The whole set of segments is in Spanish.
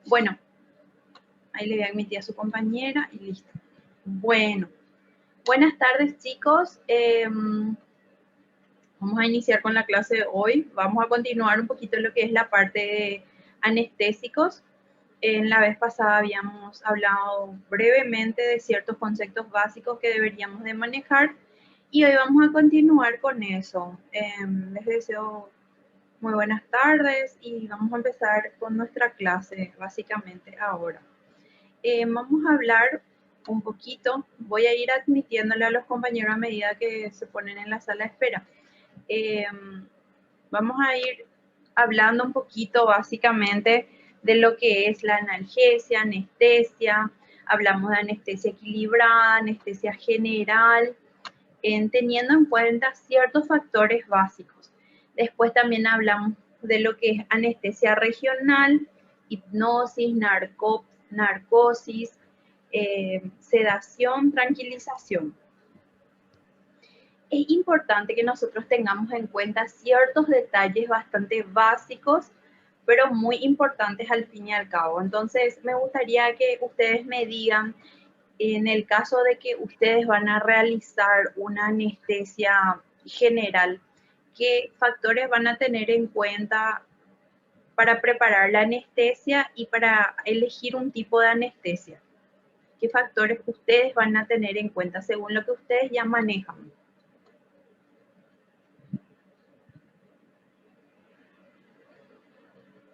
Bueno, ahí le voy a admitir a su compañera y listo. Bueno, buenas tardes chicos. Vamos a iniciar con la clase de hoy. Vamos a continuar un poquito lo que es la parte de anestésicos. En la vez pasada habíamos hablado brevemente de ciertos conceptos básicos que deberíamos de manejar y hoy vamos a continuar con eso. Les deseo muy buenas tardes y vamos a empezar con nuestra clase básicamente ahora. Vamos a hablar un poquito, voy a ir admitiéndole a los compañeros a medida que se ponen en la sala de espera. Vamos a ir hablando un poquito básicamente de lo que es la analgesia, anestesia, hablamos de anestesia equilibrada, anestesia general, teniendo en cuenta ciertos factores básicos. Después también hablamos de lo que es anestesia regional, hipnosis, narcosis, sedación, tranquilización. Es importante que nosotros tengamos en cuenta ciertos detalles bastante básicos, pero muy importantes al fin y al cabo. Entonces, me gustaría que ustedes me digan, en el caso de que ustedes van a realizar una anestesia general, ¿qué factores van a tener en cuenta para preparar la anestesia y para elegir un tipo de anestesia? ¿Qué factores ustedes van a tener en cuenta según lo que ustedes ya manejan?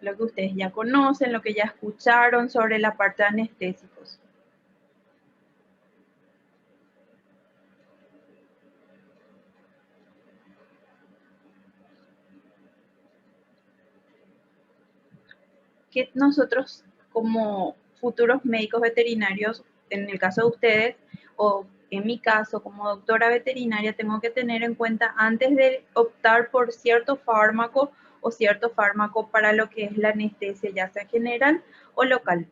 Lo que ustedes ya conocen, lo que ya escucharon sobre la parte de anestésicos. Que nosotros como futuros médicos veterinarios, en el caso de ustedes, o en mi caso como doctora veterinaria, tengo que tener en cuenta antes de optar por cierto fármaco o cierto fármaco para lo que es la anestesia, ya sea general o local.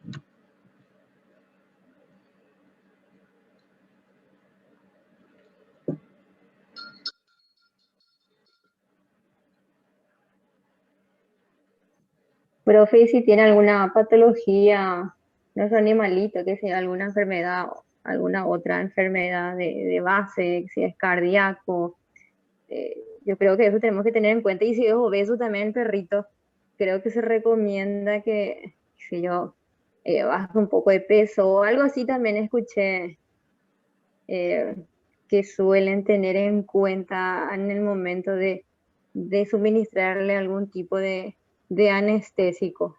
Profe, si tiene alguna patología, no sé, animalito, que sea alguna enfermedad, alguna otra enfermedad de base, si es cardíaco, yo creo que eso tenemos que tener en cuenta. Y si es obeso también el perrito, creo que se recomienda que, si yo, baje un poco de peso o algo así también escuché eh, que suelen tener en cuenta en el momento de suministrarle algún tipo de anestésico.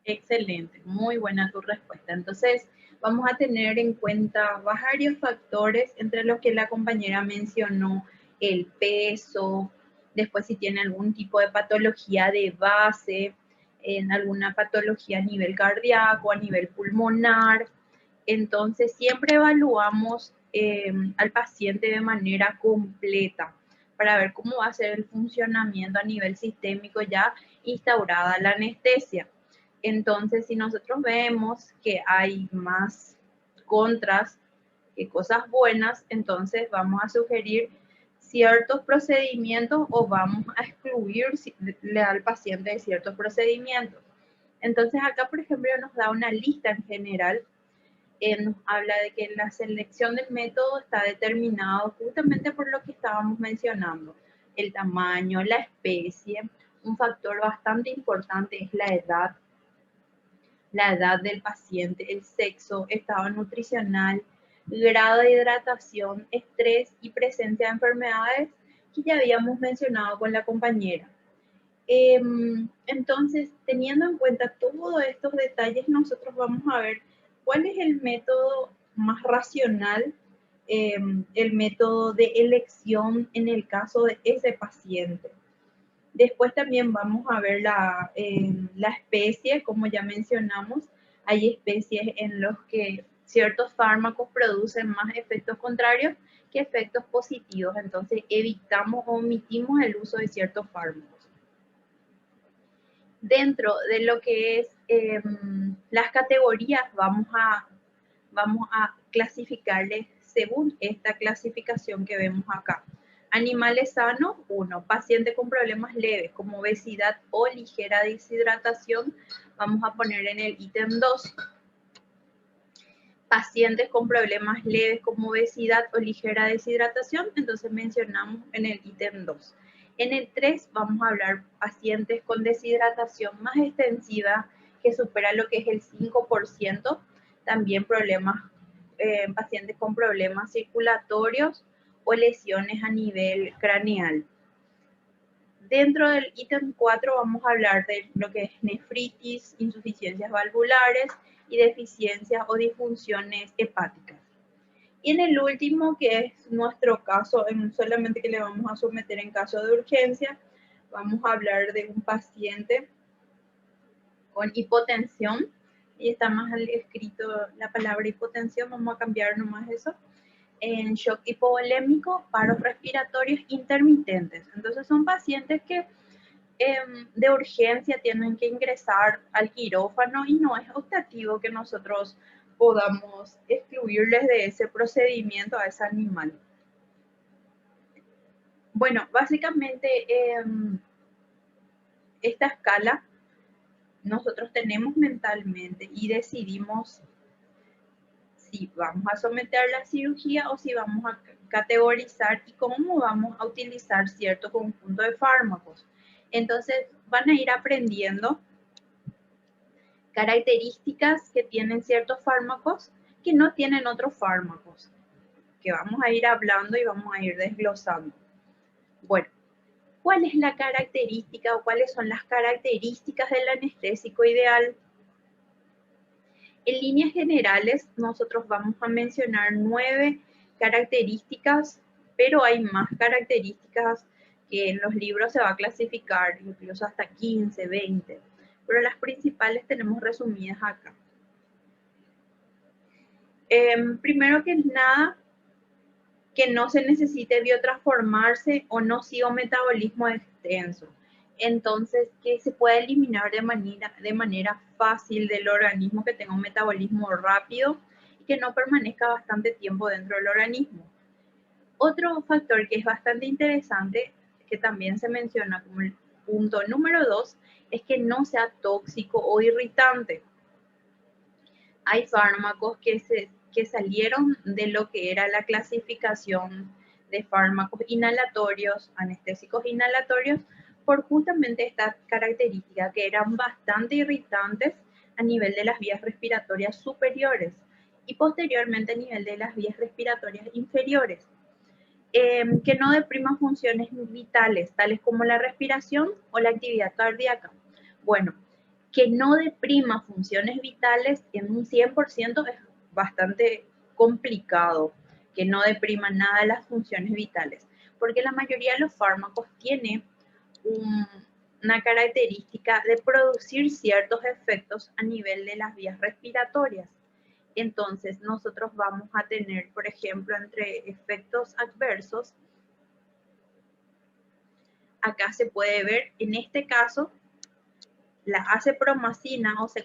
Excelente, muy buena tu respuesta. Entonces, vamos a tener en cuenta varios factores, entre los que la compañera mencionó el peso, después si tiene algún tipo de patología de base, en alguna patología a nivel cardíaco, a nivel pulmonar. Entonces, siempre evaluamos al paciente de manera completa para ver cómo va a ser el funcionamiento a nivel sistémico ya instaurada la anestesia. Entonces, si nosotros vemos que hay más contras que cosas buenas, entonces vamos a sugerir ciertos procedimientos o vamos a excluirle al paciente de ciertos procedimientos. Entonces, acá, por ejemplo, nos da una lista en general. Nos habla de que la selección del método está determinado justamente por lo que estábamos mencionando, el tamaño, la especie. Un factor bastante importante es la edad del paciente, el sexo, estado nutricional, grado de hidratación, estrés y presencia de enfermedades que ya habíamos mencionado con la compañera. Entonces, teniendo en cuenta todos estos detalles, nosotros vamos a ver cuál es el método más racional, el método de elección en el caso de ese paciente. Después también vamos a ver la especie, como ya mencionamos. Hay especies en los que ciertos fármacos producen más efectos contrarios que efectos positivos. Entonces evitamos o omitimos el uso de ciertos fármacos. Dentro de lo que es las categorías, vamos a clasificarles según esta clasificación que vemos acá. Animales sanos, 1. Paciente con problemas leves como obesidad o ligera deshidratación, vamos a poner en el ítem 2. Pacientes con problemas leves como obesidad o ligera deshidratación, entonces mencionamos en el ítem 2. En el 3 vamos a hablar pacientes con deshidratación más extensiva que supera lo que es el 5%, también problemas, pacientes con problemas circulatorios o lesiones a nivel craneal. Dentro del ítem 4 vamos a hablar de lo que es nefritis, insuficiencias valvulares y deficiencias o disfunciones hepáticas. Y en el último, que es nuestro caso, solamente que le vamos a someter en caso de urgencia, vamos a hablar de un paciente con hipotensión, y está más escrito la palabra hipotensión, vamos a cambiar nomás eso, en shock hipovolémico, paros respiratorios intermitentes. Entonces son pacientes que de urgencia tienen que ingresar al quirófano y no es optativo que nosotros podamos excluirles de ese procedimiento a ese animal. Bueno, básicamente esta escala nosotros tenemos mentalmente y decidimos si vamos a someter la cirugía o si vamos a categorizar y cómo vamos a utilizar cierto conjunto de fármacos. Entonces van a ir aprendiendo características que tienen ciertos fármacos que no tienen otros fármacos, que vamos a ir hablando y vamos a ir desglosando. Bueno, ¿cuál es la característica o cuáles son las características del anestésico ideal? En líneas generales, nosotros vamos a mencionar 9 características, pero hay más características que en los libros se va a clasificar, incluso hasta 15, 20, pero las principales tenemos resumidas acá. Primero que nada, que no se necesite biotransformarse o no siga un metabolismo extenso. Entonces, que se pueda eliminar de manera fácil del organismo, que tenga un metabolismo rápido y que no permanezca bastante tiempo dentro del organismo. Otro factor que es bastante interesante, que también se menciona como el punto número 2, es que no sea tóxico o irritante. Hay fármacos que salieron de lo que era la clasificación de fármacos inhalatorios, anestésicos inhalatorios, por justamente esta característica, que eran bastante irritantes a nivel de las vías respiratorias superiores y posteriormente a nivel de las vías respiratorias inferiores, que no depriman funciones vitales, tales como la respiración o la actividad cardíaca. Bueno, que no deprima funciones vitales en un 100% es bastante complicado, que no deprima nada de las funciones vitales, porque la mayoría de los fármacos tiene una característica de producir ciertos efectos a nivel de las vías respiratorias. Entonces, nosotros vamos a tener, por ejemplo, entre efectos adversos, acá se puede ver, en este caso, la acepromacina, o se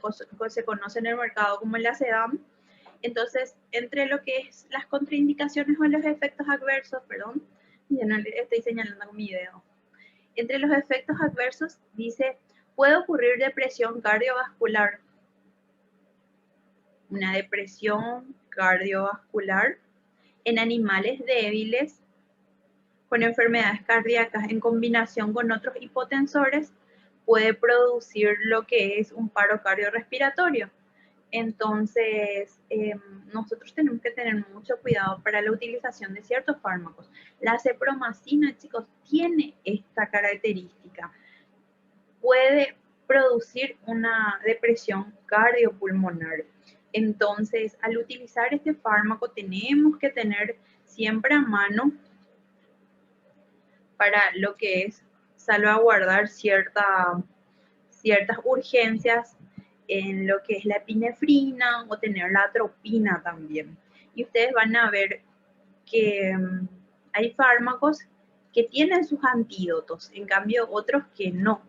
conoce en el mercado como el Acedam. Entonces, entre lo que es las contraindicaciones o los efectos adversos, perdón, ya no le estoy señalando con mi dedo. Entre los efectos adversos dice, puede ocurrir depresión cardiovascular. Una depresión cardiovascular en animales débiles con enfermedades cardíacas en combinación con otros hipotensores puede producir lo que es un paro cardiorrespiratorio. Entonces, nosotros tenemos que tener mucho cuidado para la utilización de ciertos fármacos. La acepromacina, chicos, tiene esta característica. Puede producir una depresión cardiopulmonar. Entonces, al utilizar este fármaco, tenemos que tener siempre a mano para lo que es salvaguardar ciertas urgencias en lo que es la epinefrina o tener la atropina también. Y ustedes van a ver que hay fármacos que tienen sus antídotos, en cambio otros que no.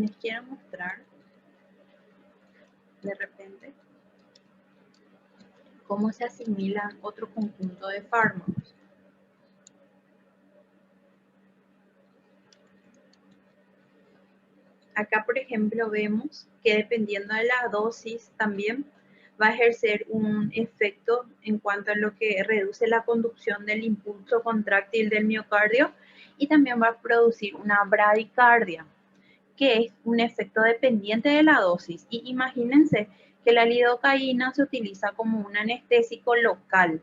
les quiero mostrar de repente cómo se asimilan otro conjunto de fármacos. Acá, por ejemplo, vemos que dependiendo de la dosis también va a ejercer un efecto en cuanto a lo que reduce la conducción del impulso contráctil del miocardio y también va a producir una bradicardia, que es un efecto dependiente de la dosis. Y imagínense que la lidocaína se utiliza como un anestésico local,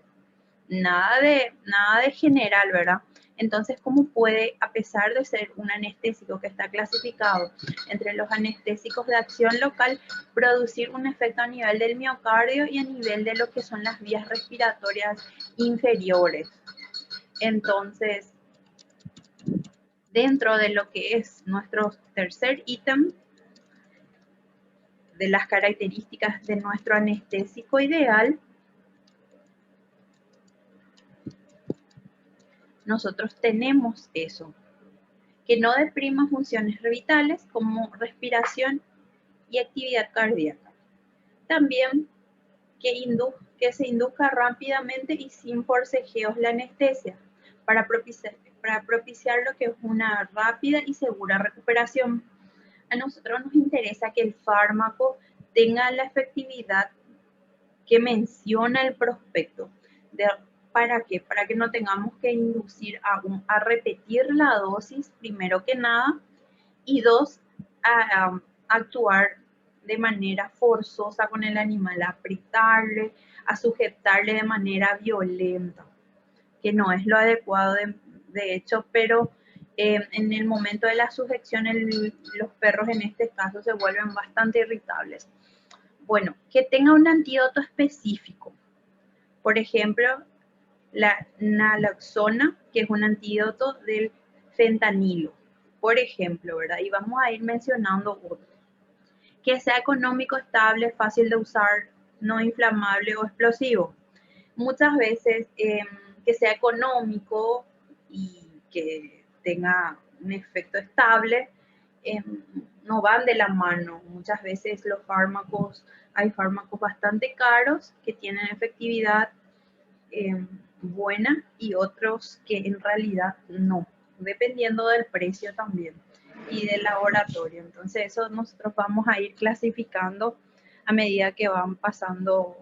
nada de general, ¿verdad? Entonces, ¿cómo puede, a pesar de ser un anestésico que está clasificado entre los anestésicos de acción local, producir un efecto a nivel del miocardio y a nivel de lo que son las vías respiratorias inferiores? Entonces, dentro de lo que es nuestro tercer ítem, de las características de nuestro anestésico ideal, nosotros tenemos eso, que no deprima funciones vitales como respiración y actividad cardíaca. También que se induzca rápidamente y sin forcejeos la anestesia para propiciar lo que es una rápida y segura recuperación. A nosotros nos interesa que el fármaco tenga la efectividad que menciona el prospecto. ¿Para qué? Para que no tengamos que inducir a repetir la dosis, primero que nada, y dos, a actuar de manera forzosa con el animal, a apretarle, a sujetarle de manera violenta, que no es lo adecuado de hecho, pero en el momento de la sujeción los perros en este caso se vuelven bastante irritables. Bueno, que tenga un antídoto específico. Por ejemplo, la naloxona, que es un antídoto del fentanilo, por ejemplo, ¿verdad? Y vamos a ir mencionando otros. Que sea económico, estable, fácil de usar, no inflamable o explosivo. Muchas veces que sea económico y que tenga un efecto estable, no van de la mano. Muchas veces hay fármacos bastante caros que tienen efectividad buena y otros que en realidad no, dependiendo del precio también y del laboratorio. Entonces eso nosotros vamos a ir clasificando a medida que va pasando.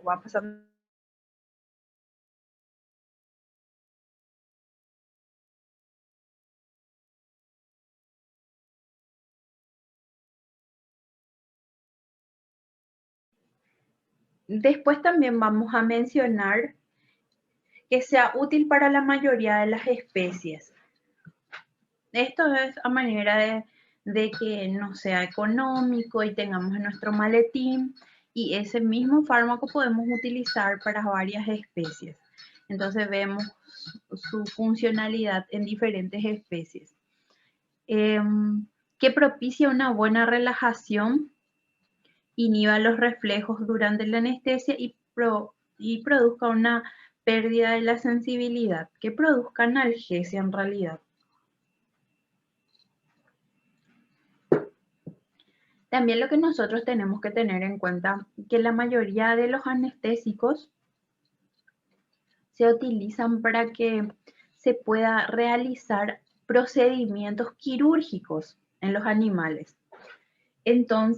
Después también vamos a mencionar que sea útil para la mayoría de las especies. Esto es a manera de que no sea económico y tengamos en nuestro maletín, y ese mismo fármaco podemos utilizar para varias especies. Entonces vemos su funcionalidad en diferentes especies. Que propicia una buena relajación, inhiba los reflejos durante la anestesia y produzca una pérdida de la sensibilidad, que produzca analgesia en realidad. También lo que nosotros tenemos que tener en cuenta que la mayoría de los anestésicos se utilizan para que se pueda realizar procedimientos quirúrgicos en los animales. Entonces,